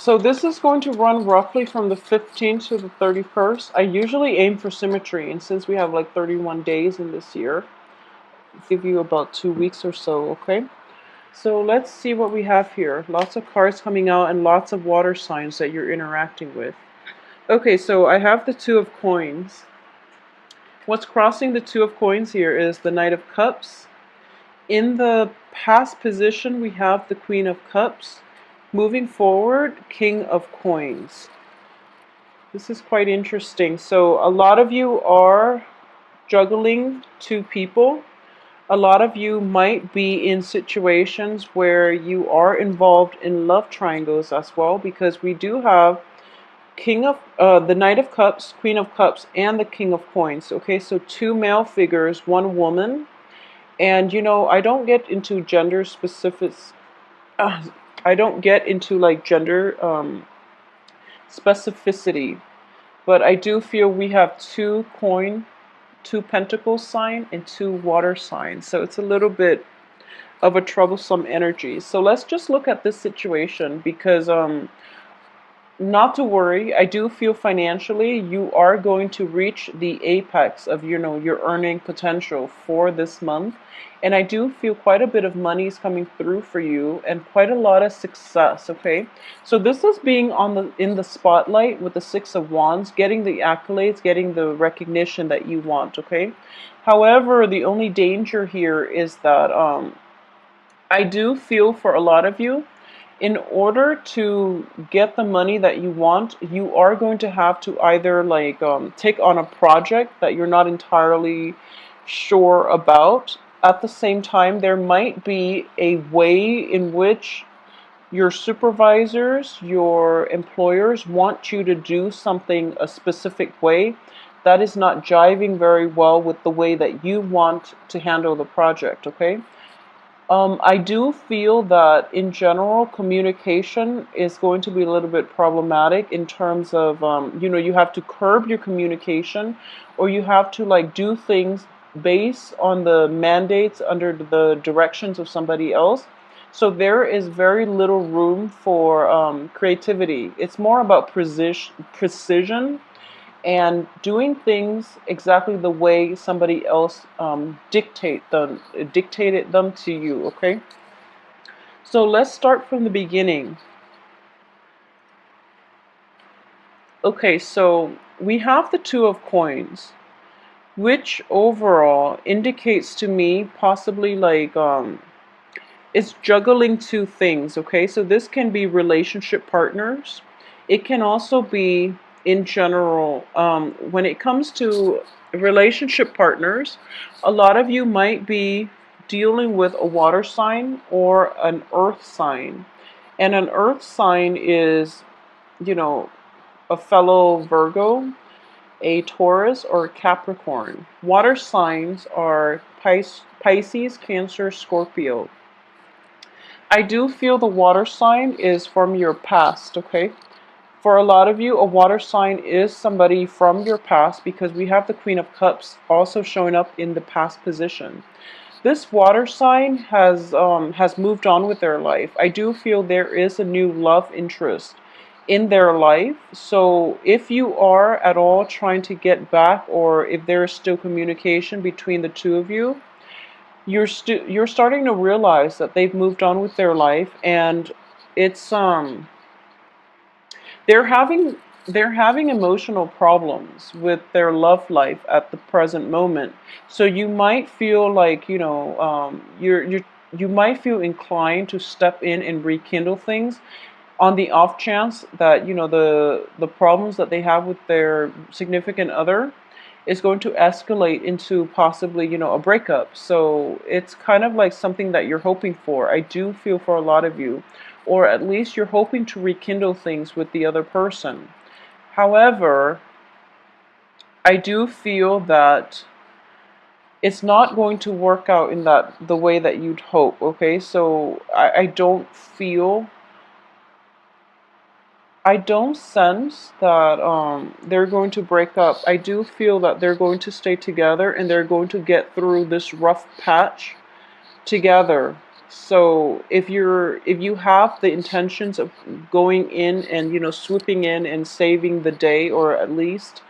So this is going to run roughly from the 15th to the 31st. I usually aim for symmetry, and since we have like 31 days in this year, I'll give you about 2 weeks or so, okay? So let's see what we have here. Lots of cards coming out and lots of water signs that you're interacting with. Okay, so I have the Two of Coins. What's crossing the Two of Coins here is the Knight of Cups. In the past position, we have the Queen of Cups. Moving forward, King of Coins. This is quite interesting. So a lot of you are juggling two people. A lot of you might be in situations where you are involved in love triangles as well, because we do have the Knight of Cups, Queen of Cups, and the King of Coins. Okay, so two male figures, one woman. And I don't get into gender specifics. I don't get into like gender specificity, but I do feel we have two pentacles sign, and two water signs. So it's a little bit of a troublesome energy. So let's just look at this situation because not to worry. I do feel financially you are going to reach the apex of your earning potential for this month, and I do feel quite a bit of money is coming through for you and quite a lot of success. Okay, so this is being in the spotlight with the Six of Wands, getting the accolades, getting the recognition that you want. Okay, however, the only danger here is that I do feel for a lot of you, in order to get the money that you want, you are going to have to either like take on a project that you're not entirely sure about. At the same time, there might be a way in which your supervisors, your employers want you to do something a specific way that is not jiving very well with the way that you want to handle the project, okay? I do feel that in general, communication is going to be a little bit problematic in terms of, you have to curb your communication, or you have to like do things based on the mandates under the directions of somebody else. So there is very little room for creativity. It's more about precision and doing things exactly the way somebody else dictated them to you. Okay, so let's start from the beginning. Okay, so we have the Two of Coins, which overall indicates to me possibly like it's juggling two things. Okay, so this can be relationship partners. It can also be in general, when it comes to relationship partners, a lot of you might be dealing with a water sign or an earth sign. And an earth sign is, you know, a fellow Virgo, a Taurus, or a Capricorn. Water signs are Pisces, Cancer, Scorpio. I do feel the water sign is from your past, okay? For a lot of you, a water sign is somebody from your past, because we have the Queen of Cups also showing up in the past position. This water sign has moved on with their life. I do feel there is a new love interest in their life. So if you are at all trying to get back, or if there is still communication between the two of you, you're starting to realize that they've moved on with their life, and it's they're having they're having emotional problems with their love life at the present moment. So you might feel like, you might feel inclined to step in and rekindle things, on the off chance that the problems that they have with their significant other is going to escalate into possibly a breakup. So it's kind of like something that you're hoping for. I do feel for a lot of you, or at least you're hoping to rekindle things with the other person. However, I do feel that it's not going to work out in the way that you'd hope. Okay, so I don't sense that they're going to break up. I do feel that they're going to stay together, and they're going to get through this rough patch together. So if you have the intentions of going in and swooping in and saving the day, or at least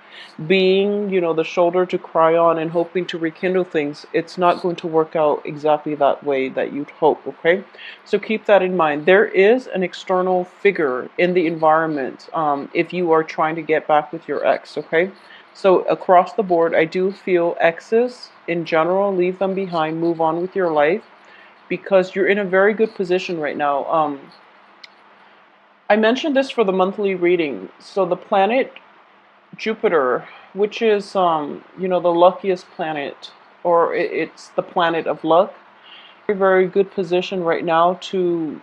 being the shoulder to cry on and hoping to rekindle things, it's not going to work out exactly that way that you'd hope. Okay, so keep that in mind. There is an external figure in the environment, if you are trying to get back with your ex. Okay, so across the board, I do feel exes in general, leave them behind, move on with your life, because you're in a very good position right now. I mentioned this for the monthly reading. So the planet Jupiter, which is the luckiest planet, or it's the planet of luck, very, very good position right now to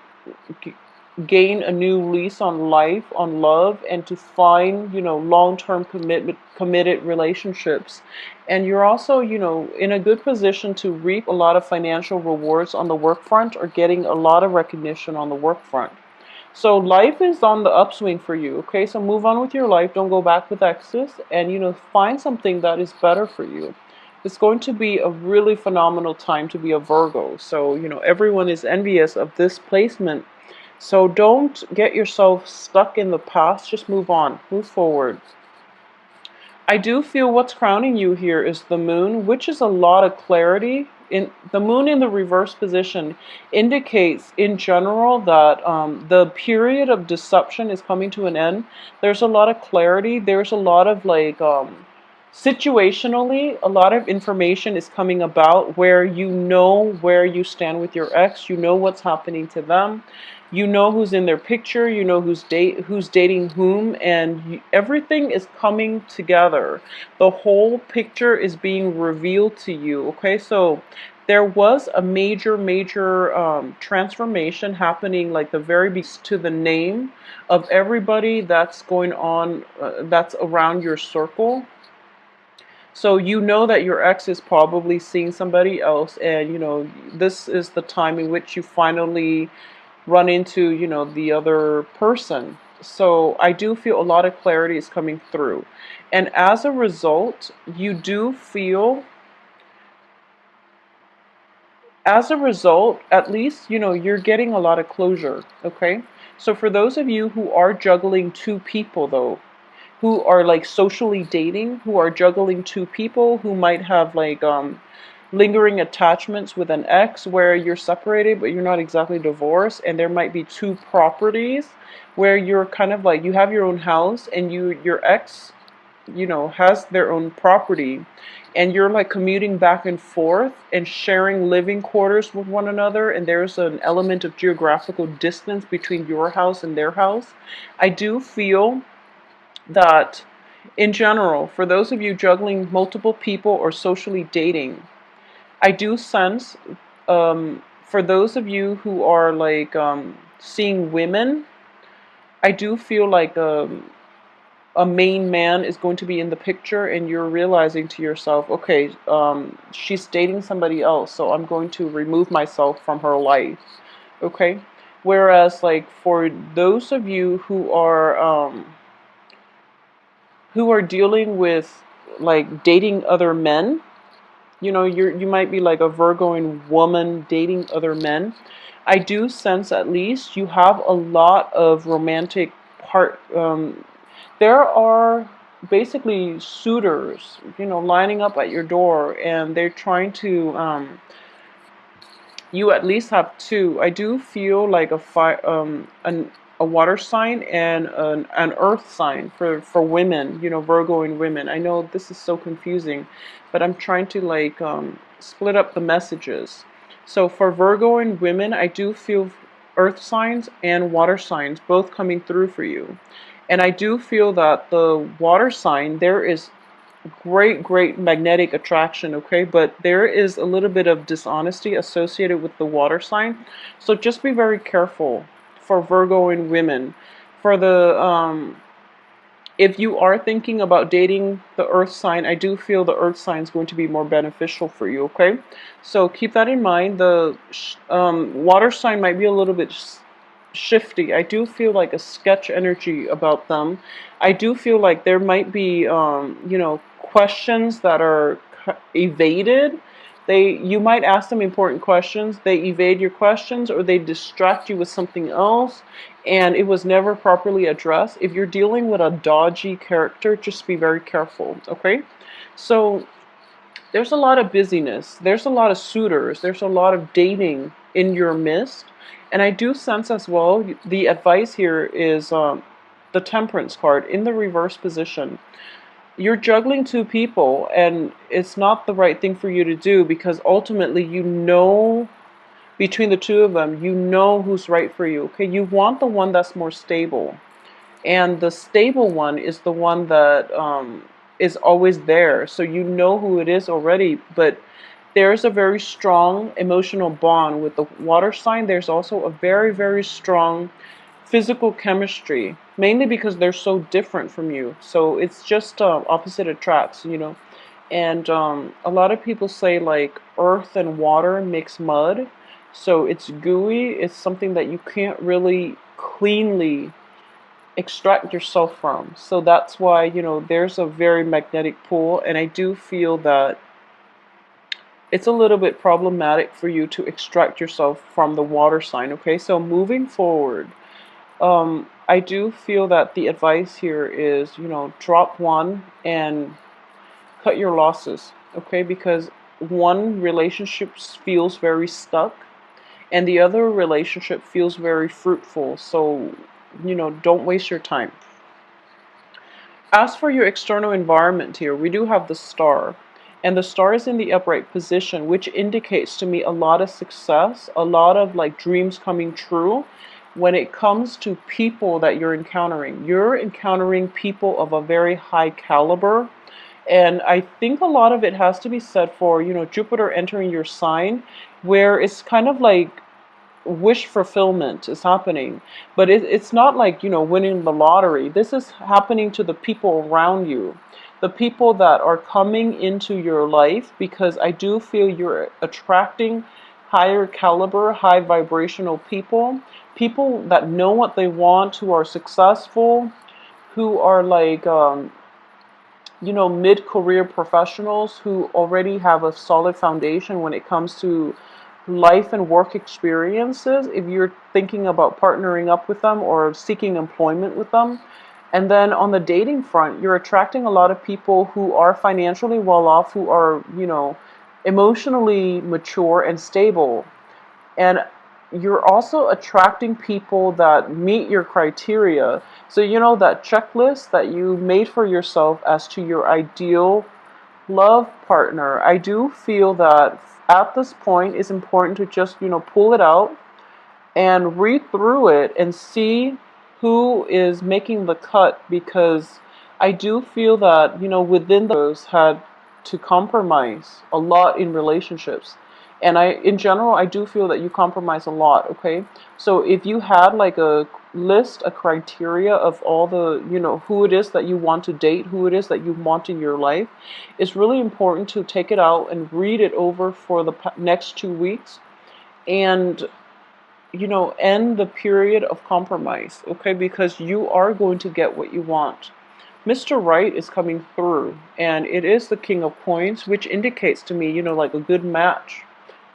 gain a new lease on life, on love, and to find long-term committed relationships. And you're also in a good position to reap a lot of financial rewards on the work front, or getting a lot of recognition on the work front. So life is on the upswing for you. Okay, so move on with your life. Don't go back with exes, and find something that is better for you. It's going to be a really phenomenal time to be a Virgo. So everyone is envious of this placement. So don't get yourself stuck in the past. Just move on, move forward. I do feel what's crowning you here is the moon, which is a lot of clarity. In the moon in the reverse position indicates in general that the period of deception is coming to an end. There's a lot of clarity. There's a lot of situationally, a lot of information is coming about where where you stand with your ex. You know what's happening to them. You know who's in their picture. You know who's dating whom, and everything is coming together. The whole picture is being revealed to you. Okay, so there was a major transformation happening, like the very beast, to the name of everybody that's going on, that's around your circle. So you know that your ex is probably seeing somebody else, and this is the time in which you finally run into the other person. So I do feel a lot of clarity is coming through, and as a result, you do feel, as a result, at least you're getting a lot of closure. Okay, so for those of you who are juggling two people, though, who are like socially dating, who are juggling two people, who might have lingering attachments with an ex, where you're separated but you're not exactly divorced, and there might be two properties where you're kind of like, you have your own house, and your ex has their own property, and you're like commuting back and forth and sharing living quarters with one another, and there's an element of geographical distance between your house and their house. I do feel that in general, for those of you juggling multiple people or socially dating, I do sense, for those of you who are seeing women, I do feel like a main man is going to be in the picture, and you're realizing to yourself, okay, she's dating somebody else, so I'm going to remove myself from her life. Okay, whereas for those of you who are dealing with dating other men, you might be like a Virgoing woman dating other men. I do sense, at least, you have a lot of romantic part. There are basically suitors, lining up at your door, and they're trying to. You at least have two. I do feel like a water sign and an earth sign for women, Virgo and women. I know this is so confusing, but I'm trying to split up the messages. So for Virgo and women, I do feel earth signs and water signs both coming through for you. And I do feel that the water sign, there is great magnetic attraction. Okay, but there is a little bit of dishonesty associated with the water sign, so just be very careful for Virgo and women. For the if you are thinking about dating the earth sign, I do feel the earth sign is going to be more beneficial for you. Okay, so keep that in mind. The water sign might be a little bit shifty. I do feel like a sketch energy about them. I do feel like there might be questions that are evaded, You might ask them important questions, they evade your questions, or they distract you with something else, and it was never properly addressed. If you're dealing with a dodgy character, just be very careful, okay? So there's a lot of busyness, there's a lot of suitors, there's a lot of dating in your midst. And I do sense as well, the advice here is the Temperance card in the reverse position. You're juggling two people, and it's not the right thing for you to do, because ultimately, you know, between the two of them, you know who's right for you. Okay, you want the one that's more stable, and the stable one is the one that is always there. So you know who it is already, but there's a very strong emotional bond with the water sign. There's also a very, very strong physical chemistry, mainly because they're so different from you. So it's just opposite attracts, you know. And a lot of people say like earth and water mix mud. So it's gooey. It's something that you can't really cleanly extract yourself from. So that's why, you know, there's a very magnetic pull. And I do feel that it's a little bit problematic for you to extract yourself from the water sign. Okay, so moving forward, I do feel that the advice here is, you know, drop one and cut your losses, okay? Because one relationship feels very stuck and the other relationship feels very fruitful. So, you know, don't waste your time. As for your external environment here, we do have the star. And the star is in the upright position, which indicates to me a lot of success, a lot of like dreams coming true. When it comes to people that you're encountering people of a very high caliber. And I think a lot of it has to be said for, you know, Jupiter entering your sign, where it's kind of like wish fulfillment is happening. But it's not like, you know, winning the lottery. This is happening to the people around you, the people that are coming into your life, because I do feel you're attracting higher caliber, high vibrational people, people that know what they want, who are successful, who are like, you know, mid-career professionals who already have a solid foundation when it comes to life and work experiences, if you're thinking about partnering up with them or seeking employment with them. And then on the dating front, you're attracting a lot of people who are financially well off, who are, you know, emotionally mature and stable. And you're also attracting people that meet your criteria. So, you know, that checklist that you made for yourself as to your ideal love partner, I do feel that at this point it's important to just, you know, pull it out and read through it and see who is making the cut, because I do feel that, you know, within those had to compromise a lot in relationships. And in general, I do feel that you compromise a lot, okay? So if you had like a list, a criteria of all the, you know, who it is that you want to date, who it is that you want in your life, it's really important to take it out and read it over for the next 2 weeks and, you know, end the period of compromise, okay? Because you are going to get what you want. Mr. Right is coming through, and it is the King of Coins, which indicates to me, you know, like a good match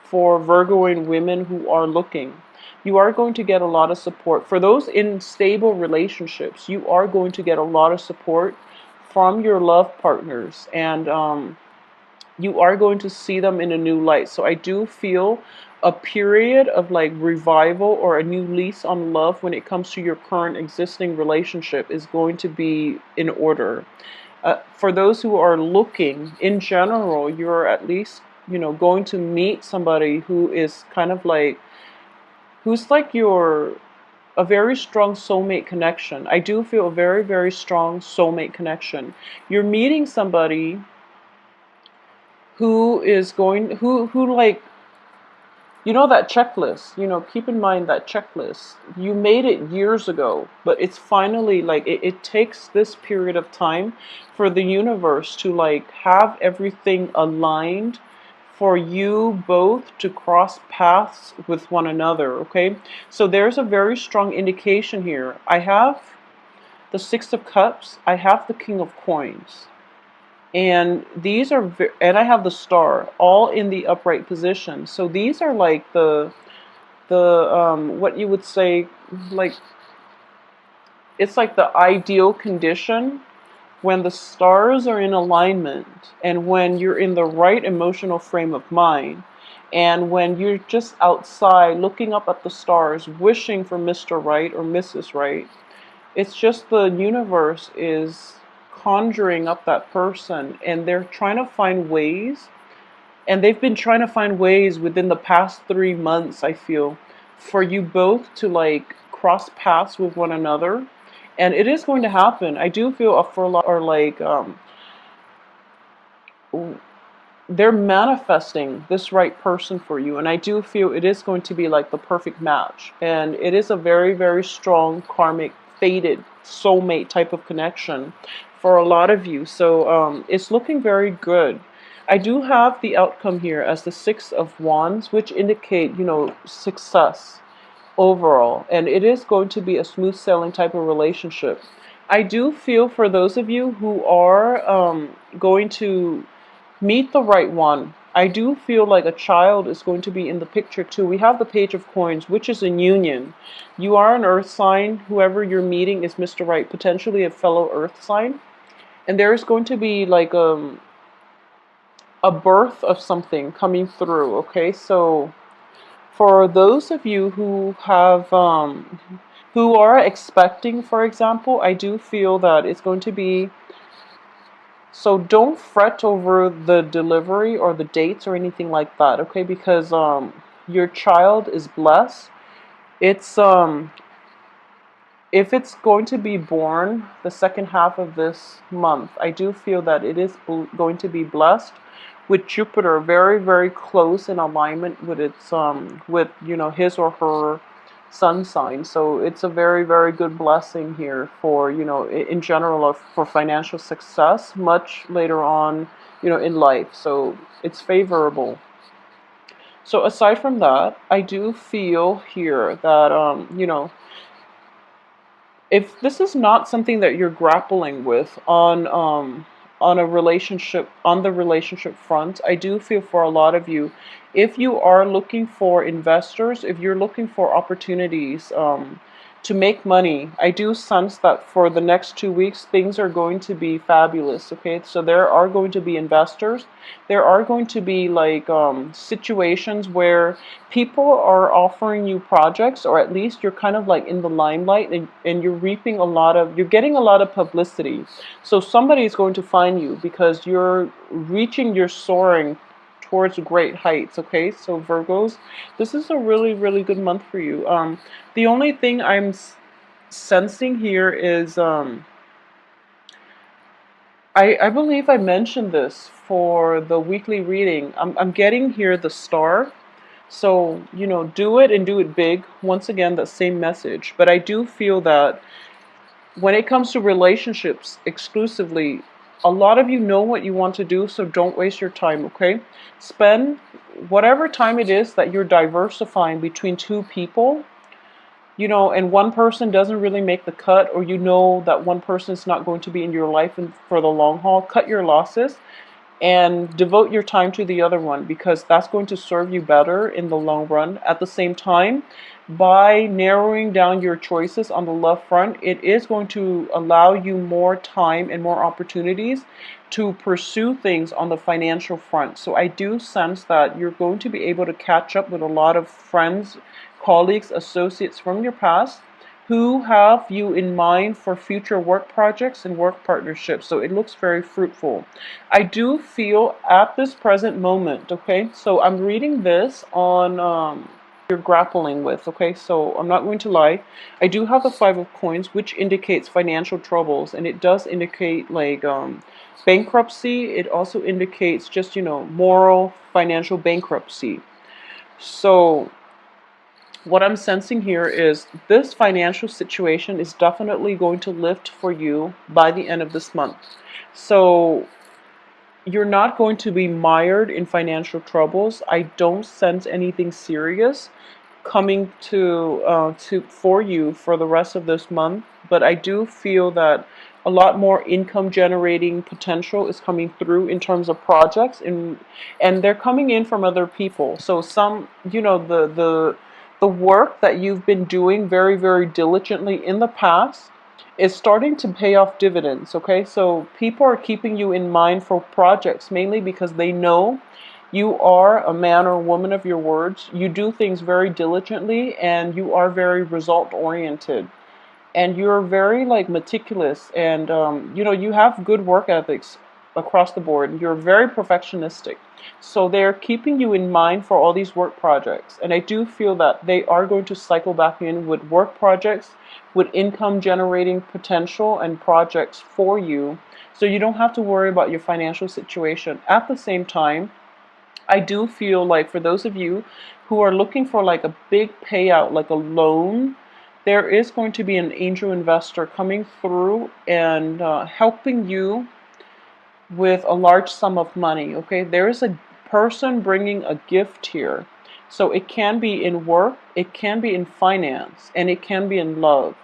for Virgoing women who are looking. You are going to get a lot of support. For those in stable relationships, you are going to get a lot of support from your love partners, and you are going to see them in a new light. So I do feel a period of like revival or a new lease on love when it comes to your current existing relationship is going to be in order. For those who are looking in general, you're at least, you know, going to meet somebody who is kind of like, who's like your, a very strong soulmate connection. I do feel a very, very strong soulmate connection. You're meeting somebody who is going, who like, you know, that checklist, you know, keep in mind that checklist. You made it years ago, but it's finally like, it takes this period of time for the universe to like have everything aligned for you both to cross paths with one another, okay? So there's a very strong indication here. I have the Six of Cups, I have the King of Coins. And these are, and I have the star all in the upright position. So these are like the what you would say, like, it's like the ideal condition when the stars are in alignment and when you're in the right emotional frame of mind, and when you're just outside looking up at the stars wishing for Mr. Right or Mrs. Right. It's just the universe is conjuring up that person, and they're trying to find ways, and they've been trying to find ways within the past 3 months, I feel, for you both to like cross paths with one another. And it is going to happen. I do feel for a lot are like they're manifesting this right person for you, and I do feel it is going to be like the perfect match, and it is a very, very strong karmic fated soulmate type of connection for a lot of you. So it's looking very good. I do have the outcome here as the Six of Wands, which indicate, success overall, and it is going to be a smooth sailing type of relationship. I do feel for those of you who are going to meet the right one. I do feel like a child is going to be in the picture too. We have the Page of Coins, which is in union. You are an earth sign. Whoever you're meeting is Mr. Right, potentially a fellow earth sign. And there is going to be like a birth of something coming through, okay? So for those of you who have who are expecting, for example, I do feel that it's going to be, so don't fret over the delivery or the dates or anything like that, okay? Because your child is blessed. It's if it's going to be born the second half of this month, I do feel that it is going to be blessed with Jupiter very, very close in alignment with its with his or her sun sign. So it's a very, very good blessing here for in general for financial success much later on in life. So it's favorable. So aside from that, I do feel here that if this is not something that you're grappling with on a relationship, on the relationship front, I do feel for a lot of you, if you are looking for investors, if you're looking for opportunities to make money, I do sense that for the next 2 weeks things are going to be fabulous. Okay, so there are going to be investors, there are going to be like situations where people are offering you projects, or at least you're kind of like in the limelight, and you're reaping a lot of, you're getting a lot of publicity. So somebody is going to find you because you're reaching, you're soaring towards great heights. Okay, so Virgos, this is a really, really good month for you. The only thing I'm sensing here is I believe I mentioned this for the weekly reading. I'm getting here the star. So, do it and do it big. Once again, that same message. But I do feel that when it comes to relationships exclusively, a lot of you know what you want to do, so don't waste your time, okay? Spend whatever time it is that you're diversifying between two people, and one person doesn't really make the cut, or that one person is not going to be in your life for the long haul. Cut your losses and devote your time to the other one, because that's going to serve you better in the long run. At the same time, by narrowing down your choices on the love front, it is going to allow you more time and more opportunities to pursue things on the financial front. So I do sense that you're going to be able to catch up with a lot of friends, colleagues, associates from your past who have you in mind for future work projects and work partnerships. So it looks very fruitful. I do feel at this present moment, okay, so I'm reading this on you're grappling with, okay, so I'm not going to lie. I do have the Five of Coins, which indicates financial troubles, and it does indicate like bankruptcy. It also indicates just, moral financial bankruptcy. So what I'm sensing here is this financial situation is definitely going to lift for you by the end of this month. So you're not going to be mired in financial troubles. I don't sense anything serious. coming to for you for the rest of this month, but I do feel that a lot more income generating potential is coming through in terms of projects, and they're coming in from other people. So some, the work that you've been doing very, very diligently in the past is starting to pay off dividends, okay? So people are keeping you in mind for projects mainly because they know you are a man or woman of your words. You do things very diligently and you are very result oriented. And you're very like meticulous and you have good work ethics across the board. You're very perfectionistic. So they're keeping you in mind for all these work projects. And I do feel that they are going to cycle back in with work projects, with income generating potential and projects for you. So you don't have to worry about your financial situation. At the same time, I do feel like for those of you who are looking for like a big payout, like a loan, there is going to be an angel investor coming through and helping you with a large sum of money. Okay, there is a person bringing a gift here. So it can be in work, it can be in finance, and it can be in love.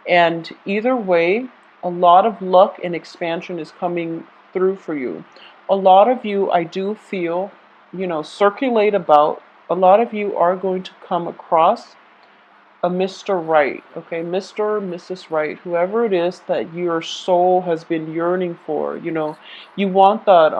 And either way, a lot of luck and expansion is coming through for you. A lot of you, I do feel, circulate about. A lot of you are going to come across a Mr. Right, okay, Mr. or Mrs. Right, whoever it is that your soul has been yearning for, you want that.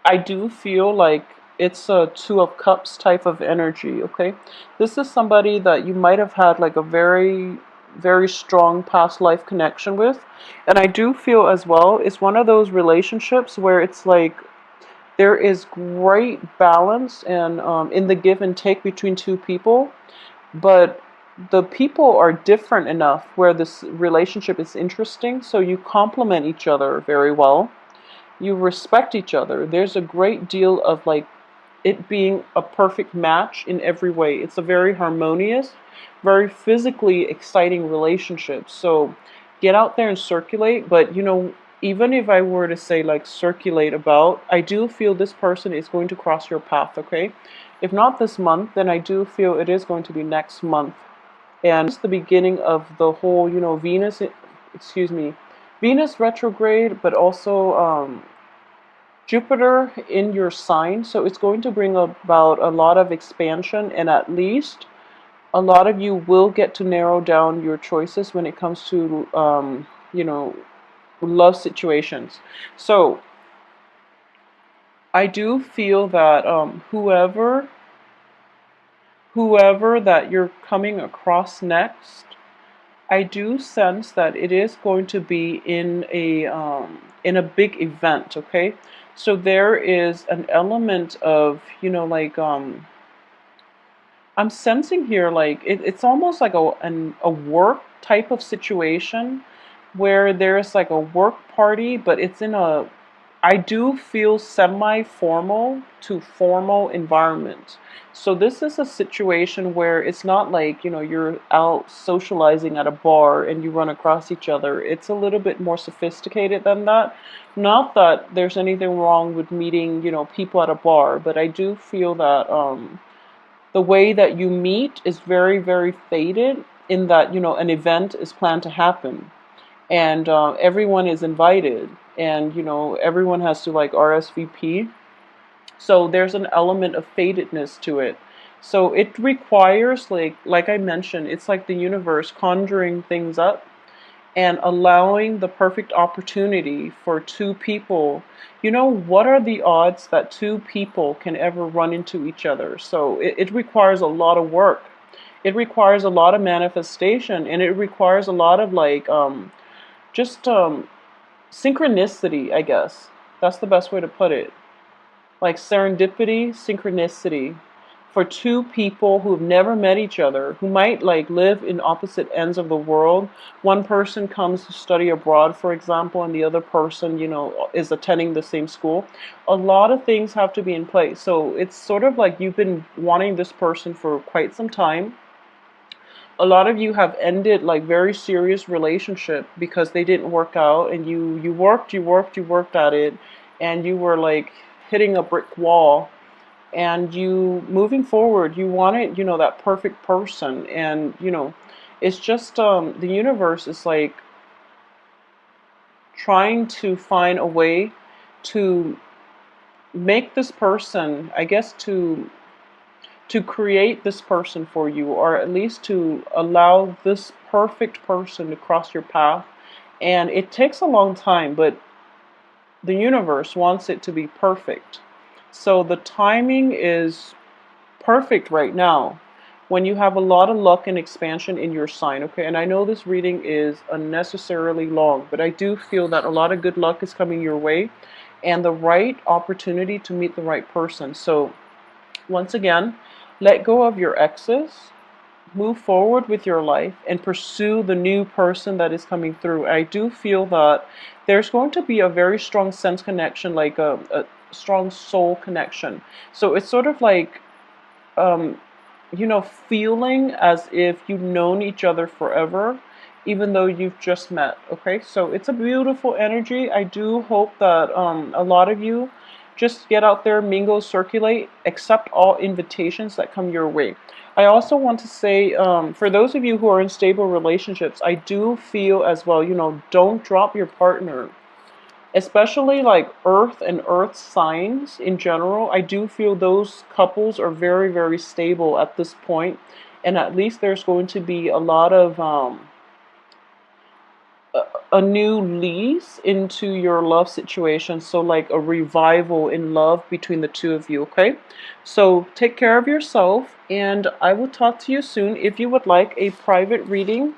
I do feel like it's a Two of Cups type of energy, okay? This is somebody that you might have had like a very, very strong past life connection with. And I do feel as well, it's one of those relationships where it's like there is great balance and in the give and take between two people, but the people are different enough where this relationship is interesting, so you complement each other very well. You respect each other. There's a great deal of like it being a perfect match in every way. It's a very harmonious, very physically exciting relationship. So get out there and circulate. But even if I were to say like circulate about, I do feel this person is going to cross your path, okay? If not this month, then I do feel it is going to be next month. And it's the beginning of the whole, Venus retrograde, but also Jupiter in your sign. So it's going to bring about a lot of expansion, and at least a lot of you will get to narrow down your choices when it comes to, love situations. So I do feel that whoever that you're coming across next, I do sense that it is going to be in a big event, okay? So there is an element of, I'm sensing here like it's almost like a work type of situation where there's like a work party, but it's in a, I do feel semi-formal to formal environment. So this is a situation where it's not like, you're out socializing at a bar and you run across each other. It's a little bit more sophisticated than that. Not that there's anything wrong with meeting, people at a bar, but I do feel that the way that you meet is very, very faded in that, an event is planned to happen and everyone is invited and everyone has to like RSVP. So there's an element of fadedness to it. So it requires like I mentioned, it's like the universe conjuring things up and allowing the perfect opportunity for two people. What are the odds that two people can ever run into each other? So it requires a lot of work. It requires a lot of manifestation, and it requires a lot of like just synchronicity, I guess. That's the best way to put it. Like serendipity, synchronicity for two people who've never met each other, who might like live in opposite ends of the world. One person comes to study abroad, for example, and the other person, is attending the same school. A lot of things have to be in place. So it's sort of like you've been wanting this person for quite some time. A lot of you have ended like very serious relationship because they didn't work out, and you worked at it, and you were like hitting a brick wall, and you moving forward, you want it, that perfect person. And it's just the universe is like trying to find a way to make this person, I guess, to create this person for you, or at least to allow this perfect person to cross your path. And it takes a long time, but the universe wants it to be perfect. So the timing is perfect right now when you have a lot of luck and expansion in your sign, okay? And I know this reading is unnecessarily long, but I do feel that a lot of good luck is coming your way and the right opportunity to meet the right person. So once again, let go of your exes, move forward with your life, and pursue the new person that is coming through. I do feel that there's going to be a very strong sense connection, like a strong soul connection. So it's sort of like, um, feeling as if you've known each other forever, even though you've just met. Okay, so it's a beautiful energy. I do hope that a lot of you just get out there, mingle, circulate, accept all invitations that come your way. I also want to say, for those of you who are in stable relationships, I do feel as well, don't drop your partner, especially like earth and earth signs in general. I do feel those couples are very, very stable at this point, and at least there's going to be a lot of a new lease into your love situation. So like a revival in love between the two of you. Okay, so take care of yourself, and I will talk to you soon. If you would like a private reading,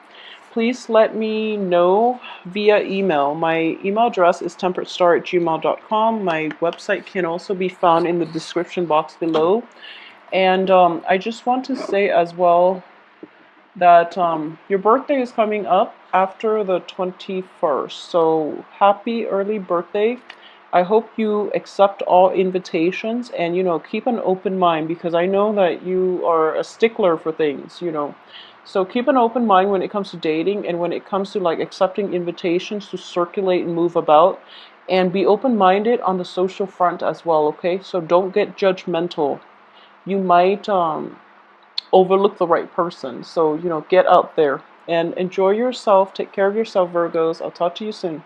please let me know via email. My email address is temperatestar@gmail.com. My website can also be found in the description box below. And I just want to say as well that your birthday is coming up after the 21st. So happy early birthday. I hope you accept all invitations and, keep an open mind, because I know that you are a stickler for things. So keep an open mind when it comes to dating and when it comes to like accepting invitations to circulate and move about, and be open-minded on the social front as well, okay? So don't get judgmental. You might overlook the right person. So, get out there and enjoy yourself. Take care of yourself, Virgos. I'll talk to you soon.